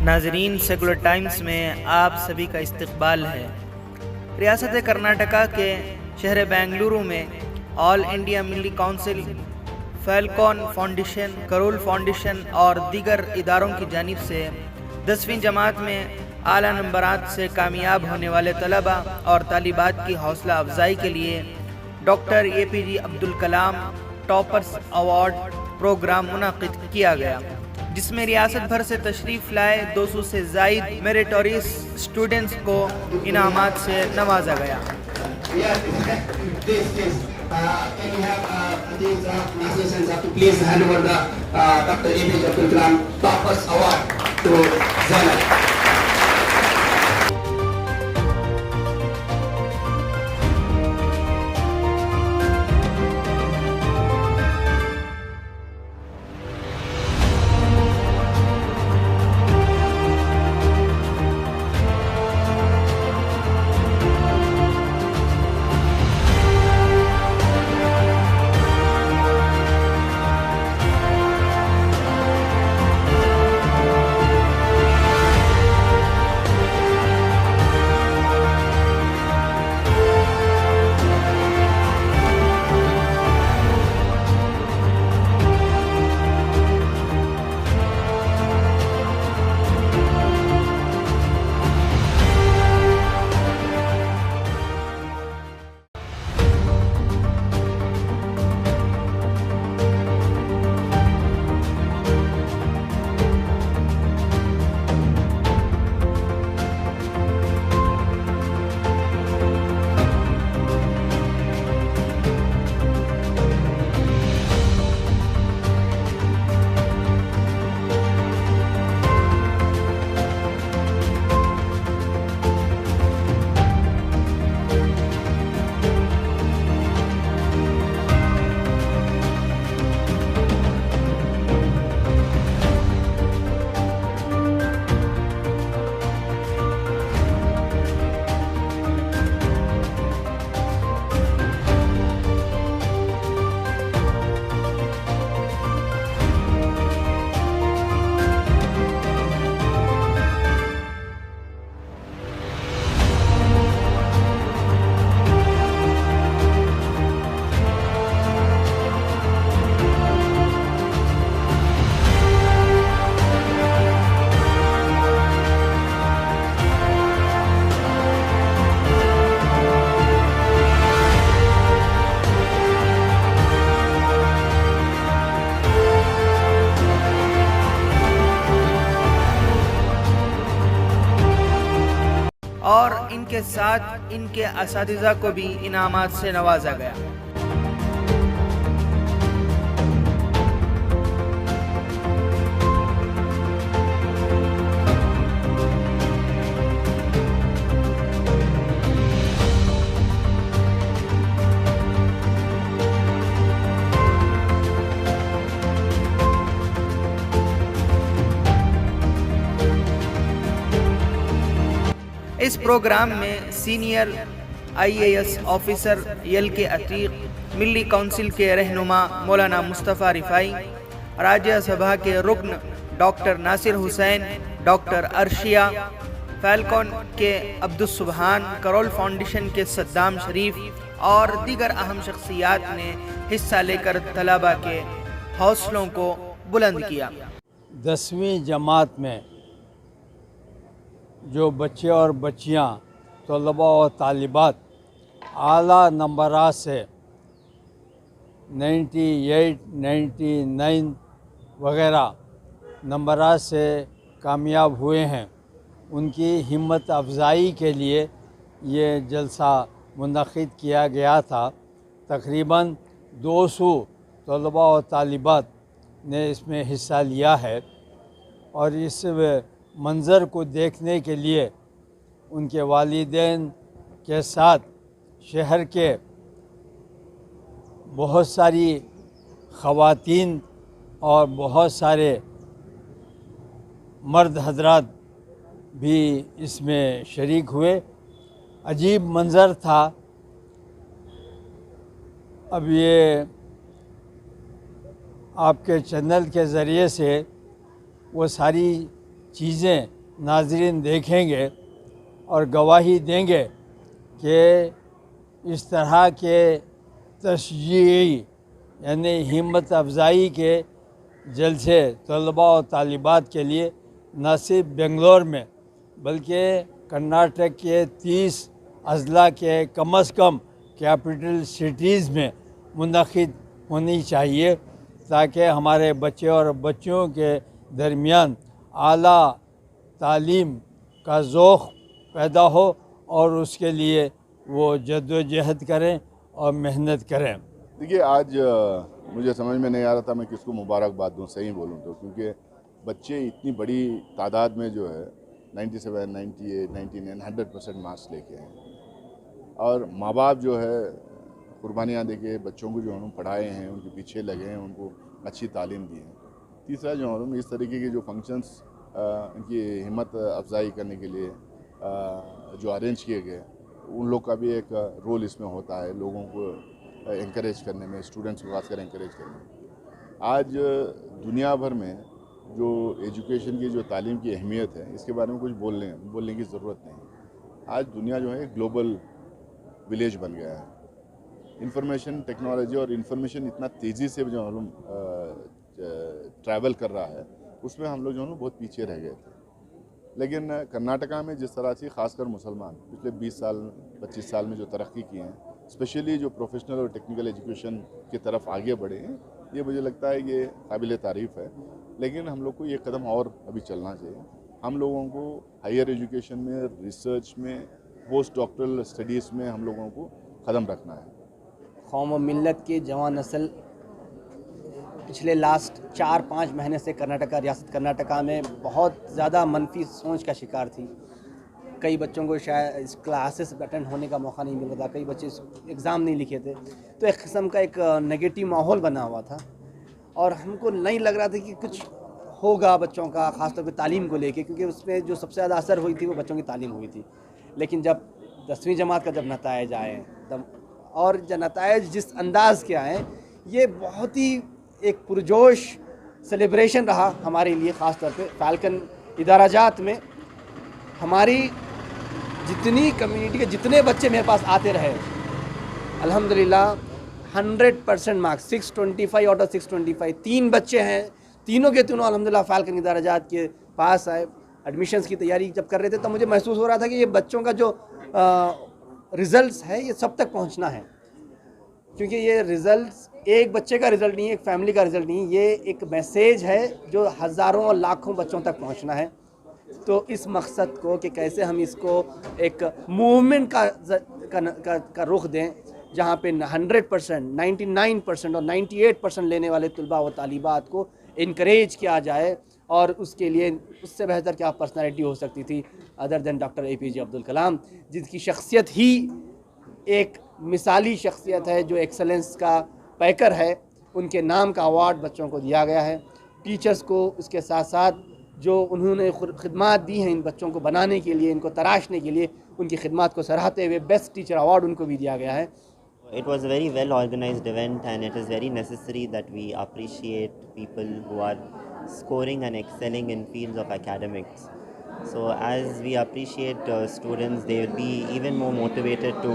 ناظرین، secular Times میں آپ سبھی کا استقبال ہے۔ ریاست کرناٹکا کے شہر بنگلورو میں آل انڈیا ملی council, Falcon foundation, Karol foundation اور دیگر اداروں کی جانب سے 10ویں جماعت میں اعلیٰ نمبرات سے کامیاب ہونے والے طلباء اور طالبات کی حوصلہ افزائی کے لیے doctor APJ Abdul Kalam toppers award programme منعقد کیا گیا، جس میں ریاست بھر سے تشریف لائے 200 سے زائد میریٹوریس اسٹوڈنٹس کو انعامات سے نوازا گیا۔ Please hand over the Dr. APJ Abdul Kalam Toppers Award to Zainab. اور ان کے ساتھ ان کے اساتذہ کو بھی انعامات سے نوازا گیا۔ اس پروگرام میں senior IAS officer YLK Atiq, ملی کونسل کے رہنما مولانا مصطفیٰ رفائی، راجیہ سبھا کے رکن ڈاکٹر ناصر حسین، ڈاکٹر عرشیہ، فیلکون کے عبدالسبحان، کرول فاؤنڈیشن کے صدام شریف اور دیگر اہم شخصیات نے حصہ لے کر طلباء کے حوصلوں کو بلند کیا۔ 10ویں جماعت میں جو بچے اور بچیاں، طلباء اور طالبات اعلیٰ نمبرات سے 98، 99 وغیرہ نمبرات سے کامیاب ہوئے ہیں، ان کی ہمت افزائی کے لیے یہ جلسہ منعقد کیا گیا تھا۔ تقریباً 200 طلباء اور طالبات نے اس میں حصہ لیا ہے، اور اس منظر کو دیکھنے کے لیے ان کے والدین کے ساتھ شہر کے بہت ساری خواتین اور بہت سارے مرد حضرات بھی اس میں شریک ہوئے۔ عجیب منظر تھا۔ اب یہ آپ کے چینل کے ذریعے سے وہ ساری چیزیں नाजरीन देखेंगे और गवाही देंगे कि इस तरह के तशजीई यानी हिम्मत अफजाई के जलसे तलबा और तालिबात के लिए न सिर्फ बेंगलोर में बल्कि कर्नाटक के 30 अजला के कम से कम कैपिटल सिटीज़ में मुनक़िद होनी चाहिए ताकि हमारे बच्चे और बच्चियों के दरमियान आला तालीम का ज़ौक़ पैदा हो और उसके लिए वो जद्दोजहद करें और मेहनत करें। देखिए, आज मुझे समझ में नहीं आ रहा था मैं किसको मुबारकबाद दूँ, सही बोलूँ तो, क्योंकि बच्चे इतनी बड़ी तादाद में जो है 97, 98, 99, 100% मार्क्स लेके हैं और माँ बाप जो है कुर्बानियाँ देके बच्चों को जो उन्होंने पढ़ाए हैं, उनके पीछे लगे हैं, उनको अच्छी तालीम दी है। तीसरा जो है इस तरीके के जो फंक्शंस इनकी हिम्मत अफजाई करने के लिए जो अरेंज किए गए, उन लोग का भी एक रोल इसमें होता है, लोगों को इंकरेज करने में, स्टूडेंट्स को खासकर इंकरेज करने में। आज दुनिया भर में जो एजुकेशन की जो तालीम की अहमियत है, इसके बारे में कुछ बोलने की ज़रूरत नहीं। आज दुनिया जो है ग्लोबल विलेज बन गया है। इंफॉर्मेशन टेक्नोलॉजी और इंफॉर्मेशन इतना तेज़ी से जो हम ट्रैवल कर रहा है, उसमें हम लोग जो है बहुत पीछे रह गए थे। लेकिन कर्नाटका में जिस तरह से खासकर मुसलमान पिछले 20 साल 25 साल में जो तरक्की की हैं, स्पेशली जो प्रोफेशनल और टेक्निकल एजुकेशन की तरफ आगे बढ़े हैं, ये मुझे लगता है ये काबिल तारीफ़ है। लेकिन हम लोग को ये कदम और अभी चलना चाहिए। हम लोगों को हायर एजुकेशन में, रिसर्च में, पोस्ट डॉक्टरल स्टडीज़ में हम लोगों को कदम रखना है। कौम और मिल्लत की जवान नस्ल पिछले लास्ट 4-5 महीने से रियासत कर्नाटका में बहुत ज़्यादा मनफी सोच का शिकार थी। कई बच्चों को शायद इस क्लासेस अटेंड होने का मौका नहीं मिल रहा था, कई बच्चे एग्ज़ाम नहीं लिखे थे, तो एक किस्म का एक नेगेटिव माहौल बना हुआ था और हमको नहीं लग रहा था कि कुछ होगा बच्चों का, ख़ासतौर पे तालीम को लेके, क्योंकि उसमें जो सबसे ज़्यादा असर हुई थी वो बच्चों की तालीम हुई थी। लेकिन जब 10वीं जमात का जब नतायज आए तब, और जब नतायज जिस अंदाज़ के आए, ये बहुत ही एक पुरजोश सेलिब्रेशन रहा हमारे लिए। ख़ास तौर पे फ़ाल्कन इदाराजात में हमारी जितनी कम्युनिटी के जितने बच्चे मेरे पास आते रहे, अल्हम्दुलिल्लाह 100% मार्क्स 625 आउट ऑफ 625। 3 बच्चे हैं, तीनों के तीनों अल्हम्दुलिल्लाह फ़ाल्कन इदाराजात के पास आए। एडमिशन्स की तैयारी जब कर रहे थे तब मुझे महसूस हो रहा था कि ये बच्चों का जो रिज़ल्ट्स है ये सब तक पहुंचना है, क्योंकि ये रिज़ल्ट्स एक बच्चे का रिज़ल्ट नहीं है, एक फैमिली का रिज़ल्ट नहीं है, ये एक मैसेज है जो हज़ारों और लाखों बच्चों तक पहुंचना है। तो इस मकसद को कि कैसे हम इसको एक मूवमेंट का रुख दें, जहाँ पे 100%, 99% और 98% लेने वाले तलबा व तालिबात को इनकरेज किया जाए। और उसके लिए उससे बेहतर क्या पर्सनालिटी हो सकती थी other than doctor APJ Abdul Kalam, जिनकी शख्सियत ही एक मिसाली शख्सियत है, जो एक्सेलेंस का पैकर है। उनके नाम का अवार्ड बच्चों को दिया गया है। टीचर्स को इसके साथ साथ जो उन्होंने खिदमात दी हैं इन बच्चों को बनाने के लिए, इनको तराशने के लिए, उनकी खिदमात को सराहते हुए बेस्ट टीचर अवार्ड उनको भी दिया गया है। It was a very well organized event, and it is very necessary that we appreciate people who are scoring and excelling in fields of academics. So as we appreciate students, they will be even more motivated to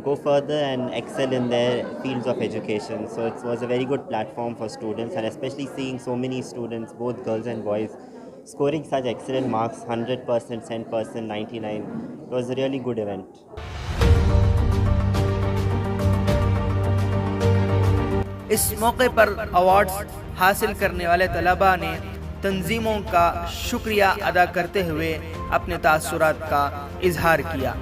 go further and excel in their fields of education. So it was a very good platform for students, and especially seeing so many students, both girls and boys, scoring such excellent marks, 100%, 10%, 99. It was a really good event. इस मौके पर awards हासिल करने वाले तलबा ने तंजीमों का शुक्रिया अदा करते हुए अपने तासुरात का इजहार किया।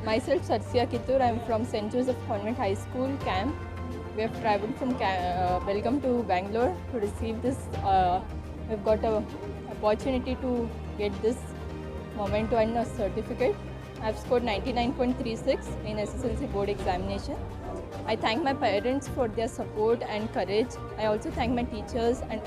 Myself Satya Kittur, I am from St. Joseph Convent High School camp. We have travelled from Belgaum to Bangalore to receive this. We've got an opportunity to get this memento and a certificate. I've scored 99.36 in SSLC board examination. I thank my parents for their support and courage. I also thank my teachers and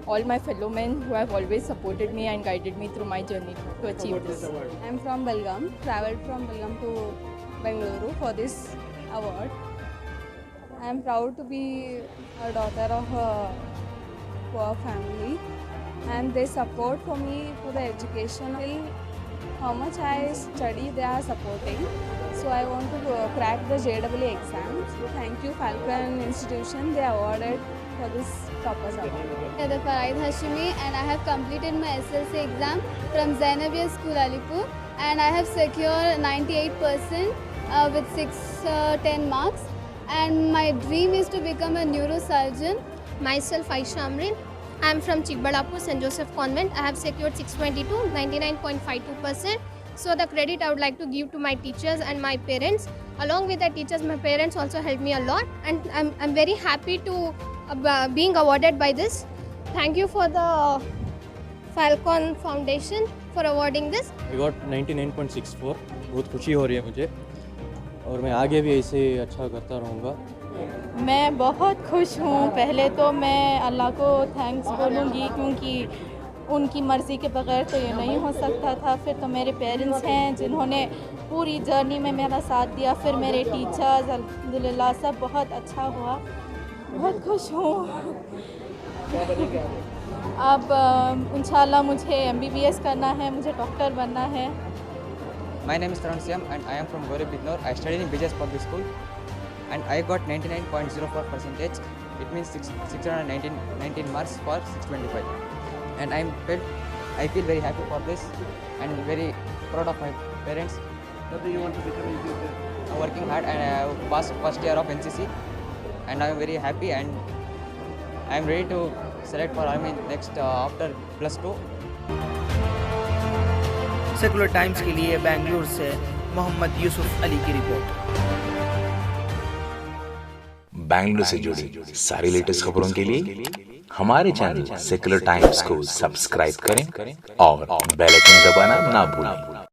all my fellow men who have always supported me and guided me through my journey to achieve this. I'm from Belgaum, travelled from Belgaum to Bengaluru for this award. I am proud to be a daughter of a poor family, and they support for me for the education. How much I study, they are supporting. So I want to crack the JEE exams. Thank you Falcon Institution, they awarded for this Toppers Award. The Faraid Hashimi, and I have completed my SLC exam from Zainabia School Alipur, and I have secured 98% with 610 marks, and my dream is to become a neurosurgeon. Myself Aisha Amrin. I am from Chikballapur St. Joseph Convent. I have secured 622, 99.52%. So the credit I would like to give to my teachers and my parents. Along with the teachers, my parents also helped me a lot, and I'm very happy to being awarded by this. Thank you for the Falcon Foundation for awarding this. I got 99.64. बहुत खुशी हो रही है मुझे, और मैं आगे भी ऐसे अच्छा करता रहूँगा. मैं बहुत खुश हूँ. पहले तो मैं अल्लाह को थैंक्स बोलूँगी, क्योंकि उनकी मर्ज़ी के बगैर तो ये नहीं हो सकता था. फिर तो मेरे पेरेंट्स हैं जिन्होंने पूरी जर्नी में मेरा साथ दिया. फिर मेरे टीचर्स, अल्हम्दुलिल्लाह सब बहुत अच्छा हुआ. बहुत खुश हूँ. अब इंशाल्लाह मुझे MBBS करना है, मुझे डॉक्टर बनना है. My name is Tarun Siam and I am from Gauri Bignor. I studied in BJS Public School and I got 99.04%. It means 619 marks for 625. And I feel very happy for this and very proud of my parents. What do you want to become in future? I'm working hard and I passed first year of NCC and I'm very happy and I'm ready to select for army next after +2. Secular times के लिए बेंगलुरु से मोहम्मद यूसुफ अली की report. Bengaluru से जुड़ी सारी latest खबरों के लिए हमारे चैनल सेकुलर टाइम्स को सब्सक्राइब करें और बेल आइकन दबाना ना भूलें.